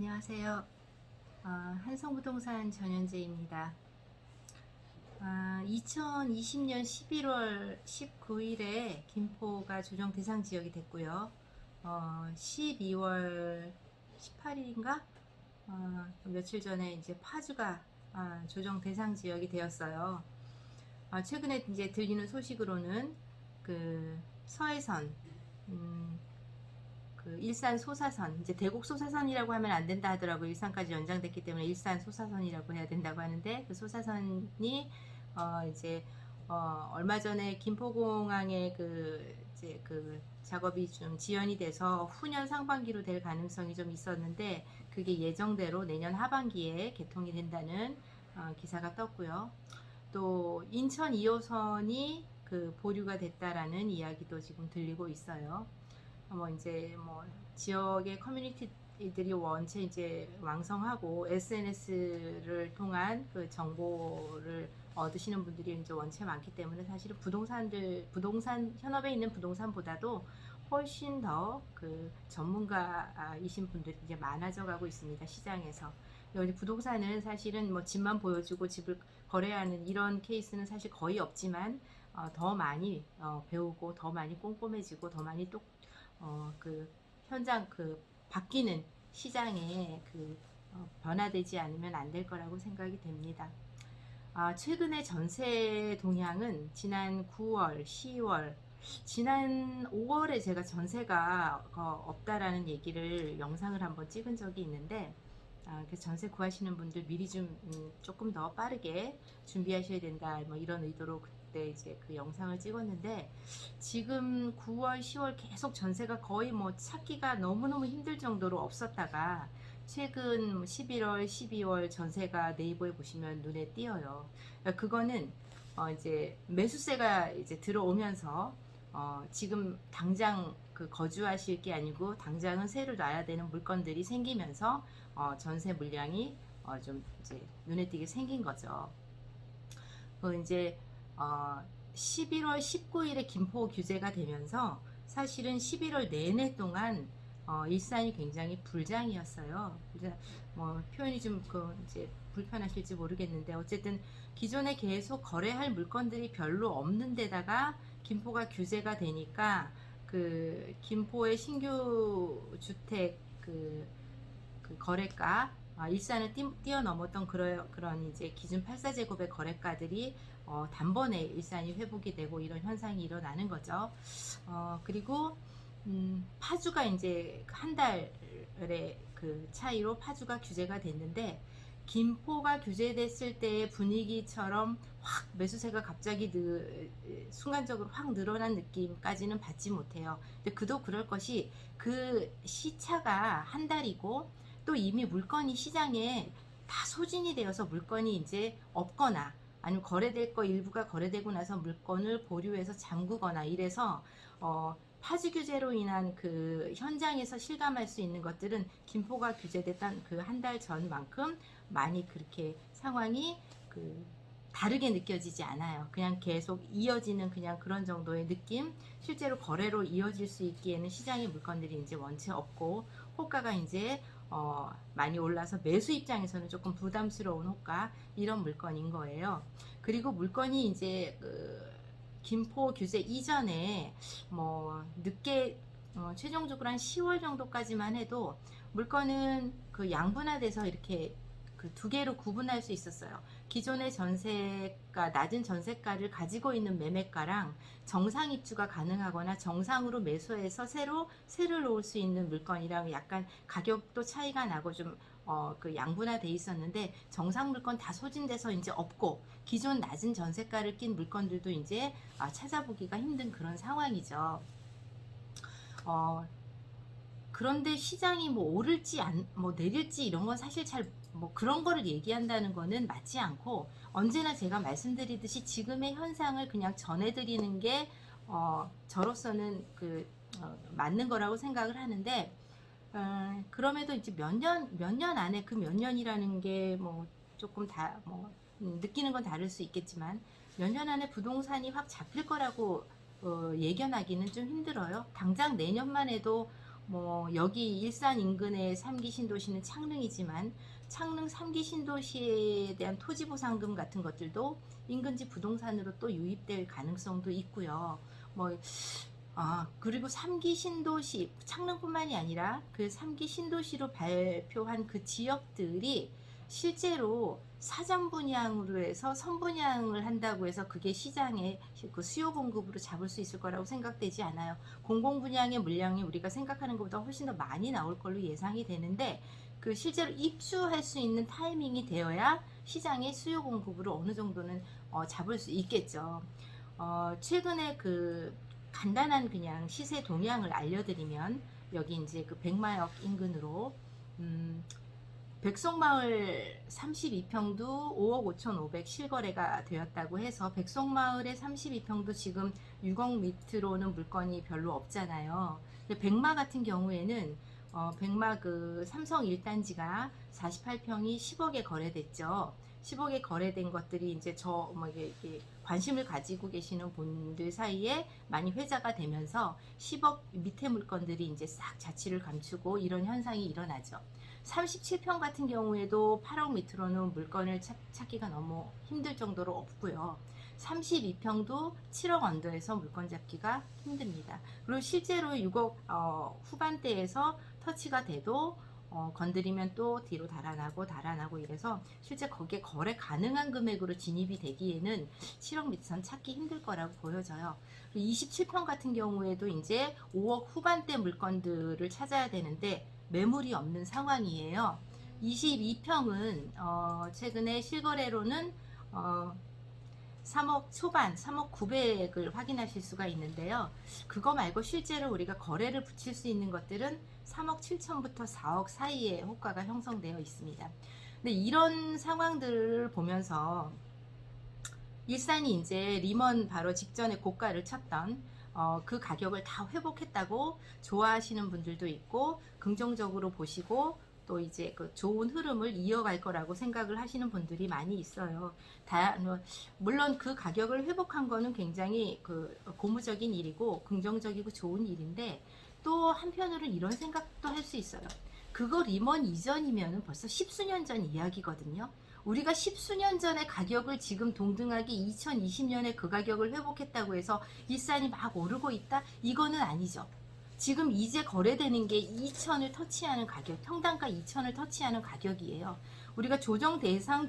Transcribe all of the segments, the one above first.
안녕하세요. 한성부동산 전현재입니다. 2020년 11월 19일에 김포가 조정 대상 지역이 됐고요. 12월 18일인가? 며칠 전에 이제 파주가 조정 대상 지역이 되었어요. 최근에 이제 들리는 소식으로는 그 서해선, 그 일산 소사선, 이제 대곡 소사선이라고 하면 안 된다 하더라고요. 일산까지 연장됐기 때문에 일산 소사선이라고 해야 된다고 하는데, 그 소사선이 이제 얼마 전에 김포공항에 이제 그 작업이 좀 지연이 돼서 후년 상반기로 될 가능성이 좀 있었는데, 그게 예정대로 내년 하반기에 개통이 된다는 기사가 떴고요. 또 인천 2호선이 그 보류가 됐다라는 이야기도 지금 들리고 있어요. 이제 지역의 커뮤니티들이 원체 이제 왕성하고 SNS를 통한 그 정보를 얻으시는 분들이 이제 원체 많기 때문에 사실은 부동산 현업에 있는 부동산보다도 훨씬 더 그 전문가이신 분들이 이제 많아져 가고 있습니다. 시장에서. 여기 부동산은 사실은 집만 보여주고 집을 거래하는 이런 케이스는 사실 거의 없지만, 더 많이 배우고 더 많이 꼼꼼해지고 더 많이 또 그 현장 바뀌는 시장에 변화되지 않으면 안 될 거라고 생각이 됩니다. 최근에 전세 동향은 지난 9월, 10월, 지난 5월에 제가 전세가 없다라는 얘기를 영상을 한번 찍은 적이 있는데, 그래서 전세 구하시는 분들 미리 좀 조금 더 빠르게 준비하셔야 된다, 이런 의도로 그때 이제 그 영상을 찍었는데, 지금 9월, 10월 계속 전세가 거의 찾기가 너무너무 힘들 정도로 없었다가 최근 11월, 12월 전세가 네이버에 보시면 눈에 띄어요. 그거는 이제 매수세가 이제 들어오면서 지금 당장 거주하실 게 아니고 당장은 세를 놔야 되는 물건들이 생기면서 전세 물량이 좀 이제 눈에 띄게 생긴 거죠. 이제 11월 19일에 김포 규제가 되면서 사실은 11월 내내 동안 일산이 굉장히 불장이었어요. 표현이 좀 이제 불편하실지 모르겠는데, 어쨌든 기존에 계속 거래할 물건들이 별로 없는 데다가 김포가 규제가 되니까 김포의 신규 주택 거래가 일산을 뛰어넘었던 그런 이제 기준 84제곱의 거래가들이 단번에 일산이 회복이 되고 이런 현상이 일어나는 거죠. 그리고 파주가 이제 한 달의 차이로 파주가 규제가 됐는데, 김포가 규제됐을 때의 분위기처럼 확 매수세가 갑자기 순간적으로 확 늘어난 느낌까지는 받지 못해요. 근데 그도 그럴 것이, 그 시차가 한 달이고 또 이미 물건이 시장에 다 소진이 되어서 물건이 이제 없거나, 아니면 거래될 거 일부가 거래되고 나서 물건을 보류해서 잠그거나 이래서 파지 규제로 인한 그 현장에서 실감할 수 있는 것들은 김포가 규제됐던 그 한 달 전만큼 많이 그렇게 상황이 다르게 느껴지지 않아요. 그냥 계속 이어지는 그냥 그런 정도의 느낌. 실제로 거래로 이어질 수 있기에는 시장의 물건들이 이제 원체 없고, 호가가 이제 많이 올라서 매수 입장에서는 조금 부담스러운 호가, 이런 물건인 거예요. 그리고 물건이 이제 김포 규제 이전에 늦게 최종적으로 한 10월 정도까지만 해도 물건은 양분화돼서 이렇게 두 개로 구분할 수 있었어요. 기존의 전세가, 낮은 전세가를 가지고 있는 매매가랑 정상 입주가 가능하거나 정상으로 매수해서 세를 놓을 수 있는 물건이랑 약간 가격도 차이가 나고 좀 양분화돼 있었는데, 정상 물건 다 소진돼서 이제 없고 기존 낮은 전세가를 낀 물건들도 이제 찾아보기가 힘든 그런 상황이죠. 그런데 시장이 오를지 내릴지 이런 건 사실 잘 그런 거를 얘기한다는 거는 맞지 않고, 언제나 제가 말씀드리듯이 지금의 현상을 그냥 전해드리는 게 저로서는 맞는 거라고 생각을 하는데, 그럼에도 이제 몇 년 안에, 그 몇 년이라는 게 조금 느끼는 건 다를 수 있겠지만, 몇 년 안에 부동산이 확 잡힐 거라고 예견하기는 좀 힘들어요. 당장 내년만 해도 뭐 여기 일산 인근의 3기 신도시는 창릉이지만 창릉 3기 신도시에 대한 토지보상금 같은 것들도 인근지 부동산으로 또 유입될 가능성도 있고요. 뭐 그리고 3기 신도시, 창릉뿐만이 아니라 그 3기 신도시로 발표한 그 지역들이 실제로 사전 분양으로 해서 선분양을 한다고 해서 그게 시장의 그 수요 공급으로 잡을 수 있을 거라고 생각되지 않아요. 공공 분양의 물량이 우리가 생각하는 것보다 훨씬 더 많이 나올 걸로 예상이 되는데, 그 실제로 입주할 수 있는 타이밍이 되어야 시장의 수요 공급으로 어느 정도는 잡을 수 있겠죠. 최근에 그 간단한 그냥 시세 동향을 알려드리면, 여기 이제 그 백마역 인근으로 백송마을 32평도 5억 5,500 실거래가 되었다고 해서, 백송마을의 32평도 지금 6억 밑으로는 물건이 별로 없잖아요. 근데 백마 같은 경우에는 백마 그 삼성 1단지가 48평이 10억에 거래됐죠. 10억에 거래된 것들이 이제 이게 관심을 가지고 계시는 분들 사이에 많이 회자가 되면서 10억 밑에 물건들이 이제 싹 자취를 감추고 이런 현상이 일어나죠. 37평 같은 경우에도 8억 밑으로는 물건을 찾기가 너무 힘들 정도로 없고요. 32평도 7억 언더에서 물건 잡기가 힘듭니다. 그리고 실제로 6억 후반대에서 터치가 돼도 건드리면 또 뒤로 달아나고 이래서 실제 거기에 거래 가능한 금액으로 진입이 되기에는 7억 밑선 찾기 힘들 거라고 보여져요. 27평 같은 경우에도 이제 5억 후반대 물건들을 찾아야 되는데 매물이 없는 상황이에요. 22평은 최근에 실거래로는 3억 초반, 3억 900을 확인하실 수가 있는데요. 그거 말고 실제로 우리가 거래를 붙일 수 있는 것들은 3억 7천부터 4억 사이에 호가가 형성되어 있습니다. 근데 이런 상황들을 보면서 일산이 이제 리먼 바로 직전에 고가를 쳤던 그 가격을 다 회복했다고 좋아하시는 분들도 있고, 긍정적으로 보시고 또 이제 그 좋은 흐름을 이어갈 거라고 생각을 하시는 분들이 많이 있어요. 물론 그 가격을 회복한 거는 굉장히 그 고무적인 일이고 긍정적이고 좋은 일인데, 또 한편으로는 이런 생각도 할 수 있어요. 그거 리먼 이전이면 벌써 십수년 전 이야기거든요. 우리가 십수년 전의 가격을 지금 동등하게 2020년에 그 가격을 회복했다고 해서 일산이 막 오르고 있다? 이거는 아니죠. 지금 이제 거래되는 게 2천을 터치하는 가격, 평당가 2천을 터치하는 가격이에요. 우리가 조정 대상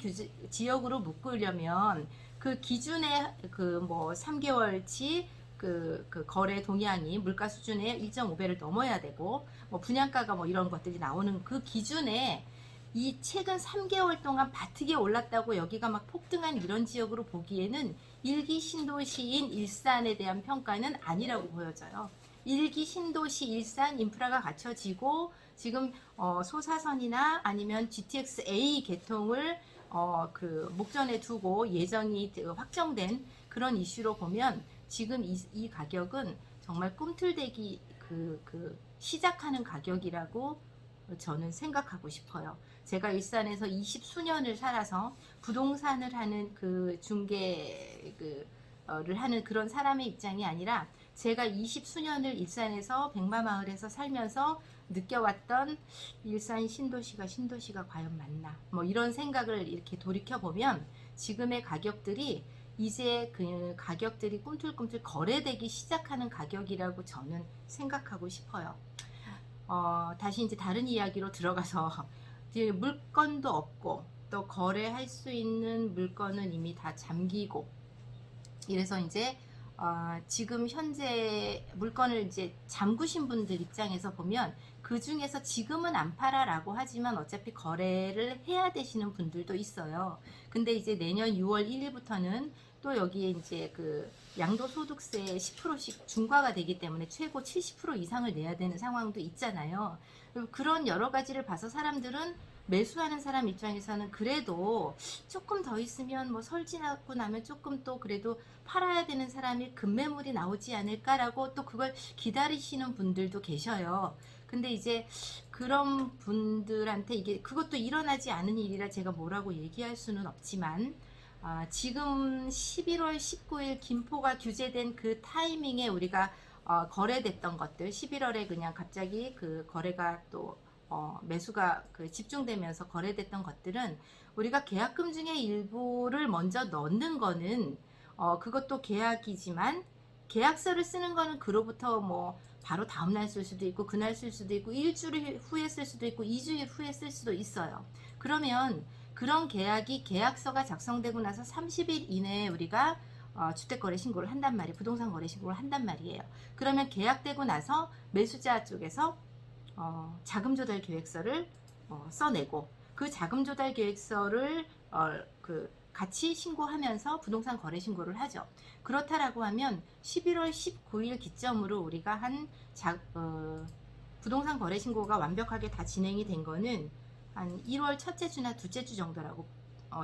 지역으로 묶으려면 그 기준의 그 뭐 3개월치 그 거래 동향이 물가 수준의 1.5배를 넘어야 되고, 뭐 분양가가 뭐 이런 것들이 나오는 그 기준에 이 최근 3개월 동안 바트게 올랐다고 여기가 막 폭등한 이런 지역으로 보기에는 1기 신도시인 일산에 대한 평가는 아니라고 보여져요. 1기 신도시 일산 인프라가 갖춰지고 지금 소사선이나 아니면 GTX-A 개통을 그 목전에 두고 예정이 확정된 그런 이슈로 보면 지금 이 가격은 정말 꿈틀대기 시작하는 가격이라고 저는 생각하고 싶어요. 제가 일산에서 20수년을 살아서 부동산을 하는 그 중개를 하는 그런 사람의 입장이 아니라, 제가 20수년을 일산에서 백마마을에서 살면서 느껴왔던 일산 신도시가 과연 맞나, 뭐 이런 생각을 이렇게 돌이켜보면 지금의 가격들이 이제 그 가격들이 꿈틀꿈틀 거래되기 시작하는 가격이라고 저는 생각하고 싶어요. 다시 이제 다른 이야기로 들어가서 이제 물건도 없고 또 거래할 수 있는 물건은 이미 다 잠기고, 이래서 이제 지금 현재 물건을 이제 잠그신 분들 입장에서 보면 그 중에서 지금은 안 팔아라고 하지만 어차피 거래를 해야 되시는 분들도 있어요. 근데 이제 내년 6월 1일부터는 또 여기에 이제 그 양도소득세 10%씩 중과가 되기 때문에 최고 70% 이상을 내야 되는 상황도 있잖아요. 그런 여러 가지를 봐서 사람들은, 매수하는 사람 입장에서는 그래도 조금 더 있으면 뭐 설 지나고 나면 조금 또 그래도 팔아야 되는 사람이 급매물이 나오지 않을까라고 또 그걸 기다리시는 분들도 계셔요. 근데 이제 그런 분들한테 이게 그것도 일어나지 않은 일이라 제가 뭐라고 얘기할 수는 없지만, 지금 11월 19일 김포가 규제된 그 타이밍에 우리가 거래됐던 것들 11월에 그냥 갑자기 그 거래가 또 매수가 그 집중되면서 거래됐던 것들은 우리가 계약금 중에 일부를 먼저 넣는 거는 그것도 계약이지만 계약서를 쓰는 거는 그로부터 뭐 바로 다음날 쓸 수도 있고 그날 쓸 수도 있고 일주일 후에 쓸 수도 있고 2주일 후에 쓸 수도 있어요. 그러면 그런 계약이 계약서가 작성되고 나서 30일 이내에 우리가 주택거래 신고를 한단 말이에요. 부동산 거래 신고를 한단 말이에요. 그러면 계약되고 나서 매수자 쪽에서 자금 조달 계획서를 써내고 그 자금 조달 계획서를 그 같이 신고하면서 부동산 거래 신고를 하죠. 그렇다라고 하면 11월 19일 기점으로 우리가 한 부동산 거래 신고가 완벽하게 다 진행이 된 거는 한 1월 첫째 주나 둘째 주 정도라고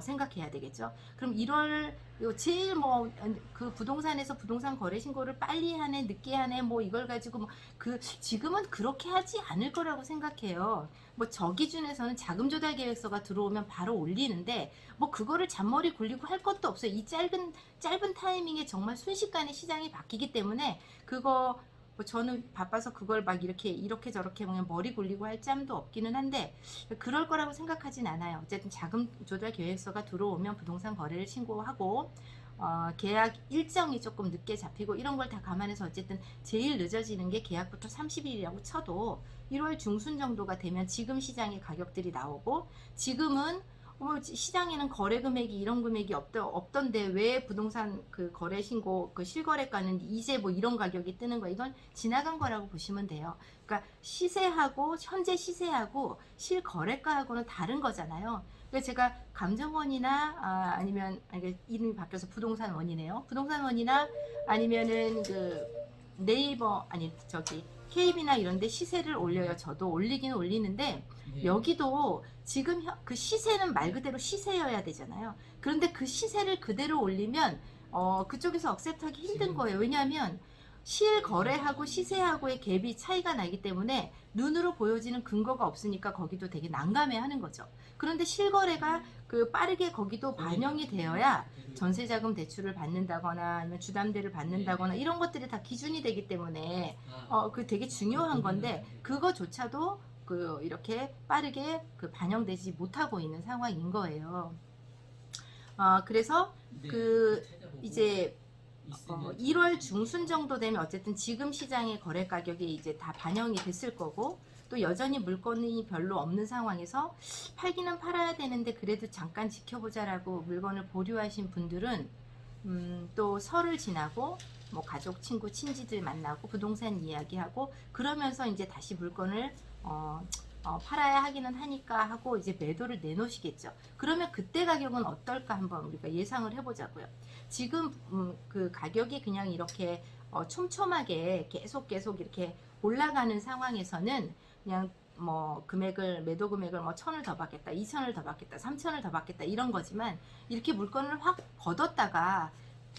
생각해야 되겠죠. 그럼 1월 제일 뭐 그 부동산에서 부동산 거래 신고를 빨리 하네 늦게 하네 뭐 이걸 가지고 뭐 그 지금은 그렇게 하지 않을 거라고 생각해요. 뭐 저 기준에서는 자금 조달 계획서가 들어오면 바로 올리는데 뭐 그거를 잔머리 굴리고 할 것도 없어요. 이 짧은 타이밍에 정말 순식간에 시장이 바뀌기 때문에 그거 뭐 저는 바빠서 그걸 막 이렇게 저렇게 그냥 머리 굴리고 할 짬도 없기는 한데 그럴 거라고 생각하진 않아요. 어쨌든 자금 조달 계획서가 들어오면 부동산 거래를 신고하고 계약 일정이 조금 늦게 잡히고 이런 걸 다 감안해서 어쨌든 제일 늦어지는 게 계약부터 30일이라고 쳐도 1월 중순 정도가 되면 지금 시장의 가격들이 나오고 지금은 시장에는 거래 금액이 이런 금액이 없던데 왜 부동산 그 거래 신고 그 실거래가는 이제 뭐 이런 가격이 뜨는 거야. 이건 지나간 거라고 보시면 돼요. 그러니까 시세하고 현재 시세하고 실거래가하고는 다른 거잖아요. 그래서 제가 감정원이나 아니면 이름이 바뀌어서 부동산 원이네요. 부동산 원이나 아니면은 그 네이버 아니 저기 KB나 이런 데 시세를 올려요. 저도 올리기는 올리는데 여기도 지금 그 시세는 말 그대로 시세여야 되잖아요. 그런데 그 시세를 그대로 올리면 그쪽에서 억셉트하기 힘든 거예요. 왜냐하면 실거래하고 시세하고의 갭이 차이가 나기 때문에 눈으로 보여지는 근거가 없으니까 거기도 되게 난감해하는 거죠. 그런데 실거래가 그 빠르게 거기도 반영이 되어야 전세자금 대출을 받는다거나 아니면 주담대를 받는다거나 이런 것들이 다 기준이 되기 때문에 그 되게 중요한 건데 그거조차도 그 이렇게 빠르게 그 반영되지 못하고 있는 상황인 거예요. 그래서 그 이제 1월 중순 정도 되면 어쨌든 지금 시장의 거래 가격이 이제 다 반영이 됐을 거고 또 여전히 물건이 별로 없는 상황에서 팔기는 팔아야 되는데 그래도 잠깐 지켜보자라고 물건을 보류하신 분들은 또 설을 지나고 뭐 가족, 친구, 친지들 만나고 부동산 이야기하고 그러면서 이제 다시 물건을 팔아야 하기는 하니까 하고 이제 매도를 내놓으시겠죠. 그러면 그때 가격은 어떨까 한번 우리가 예상을 해보자고요. 지금 그 가격이 그냥 이렇게 촘촘하게 계속 이렇게 올라가는 상황에서는 그냥 뭐 매도 금액을 뭐 1,000을 더 받겠다, 2,000을 더 받겠다, 3,000을 더 받겠다 이런 거지만 이렇게 물건을 확 걷었다가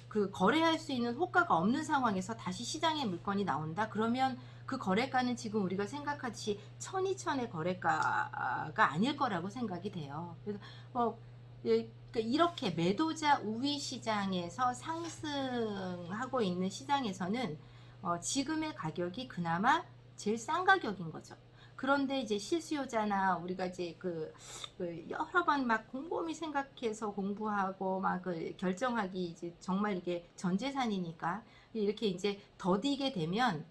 그 거래할 수 있는 호가가 없는 상황에서 다시 시장에 물건이 나온다. 그러면 그 거래가는 지금 우리가 생각하듯이 1,000, 2,000의 거래가가 아닐 거라고 생각이 돼요. 그래서 그러니까 이렇게 매도자 우위 시장에서 상승하고 있는 시장에서는 지금의 가격이 그나마 제일 싼 가격인 거죠. 그런데 이제 실수요자나 우리가 이제 그 여러 번 막 곰곰이 생각해서 공부하고 막 그 결정하기 이제 정말 이게 전 재산이니까 이렇게 이제 더디게 되면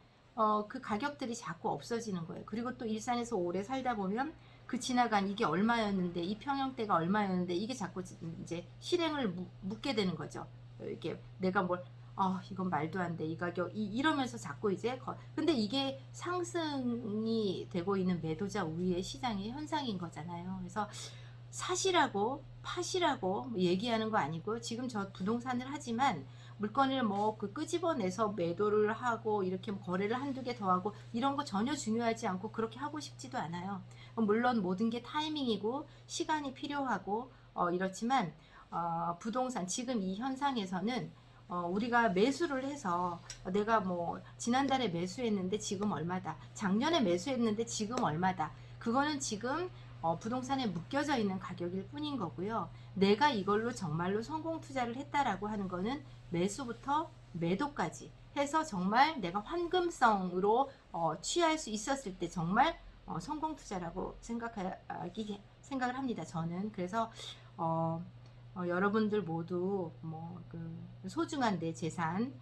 그 가격들이 자꾸 없어지는 거예요. 그리고 또 일산에서 오래 살다 보면 그 지나간 이게 얼마였는데 이 평형대가 얼마였는데 이게 자꾸 이제 실행을 묻게 되는 거죠. 이렇게 내가 뭘 이건 말도 안 돼. 이 가격 이러면서 자꾸 이제 근데 이게 상승이 되고 있는 매도자 우위의 시장의 현상인 거잖아요. 그래서 사시라고 파시라고 얘기하는 거 아니고 지금 저 부동산을 하지만 물건을 뭐 끄집어내서 매도를 하고 이렇게 거래를 한두 개 더 하고 이런 거 전혀 중요하지 않고 그렇게 하고 싶지도 않아요. 물론 모든 게 타이밍이고 시간이 필요하고 이렇지만 부동산 지금 이 현상에서는 우리가 매수를 해서 내가 뭐 지난달에 매수했는데 지금 얼마다, 작년에 매수했는데 지금 얼마다, 그거는 지금 부동산에 묶여져 있는 가격일 뿐인 거고요. 내가 이걸로 정말로 성공 투자를 했다라고 하는 거는 매수부터 매도까지 해서 정말 내가 황금성으로 취할 수 있었을 때 정말 성공 투자라고 생각을 합니다. 저는 그래서 여러분들 모두 그 소중한 내 재산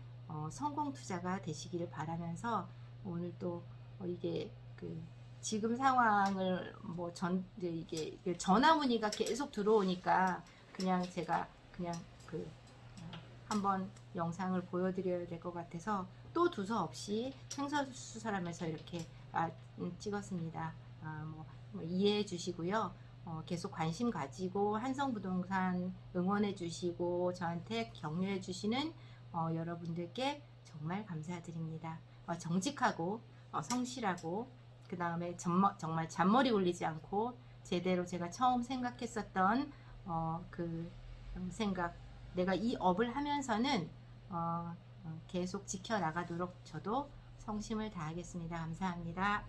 성공 투자가 되시기를 바라면서 오늘 또 이게 그 지금 상황을 이게 전화 문의가 계속 들어오니까 그냥 제가 그냥 한번 영상을 보여드려야 될 것 같아서 또 두서없이 횡설수설하면서 이렇게 찍었습니다. 이해해 주시고요. 계속 관심 가지고 한성부동산 응원해 주시고 저한테 격려해 주시는 여러분들께 정말 감사드립니다. 정직하고 성실하고 그 다음에 정말 잔머리 굴리지 않고 제대로 제가 처음 생각했었던 그 생각 내가 이 업을 하면서는 계속 지켜나가도록 저도 성심을 다하겠습니다. 감사합니다.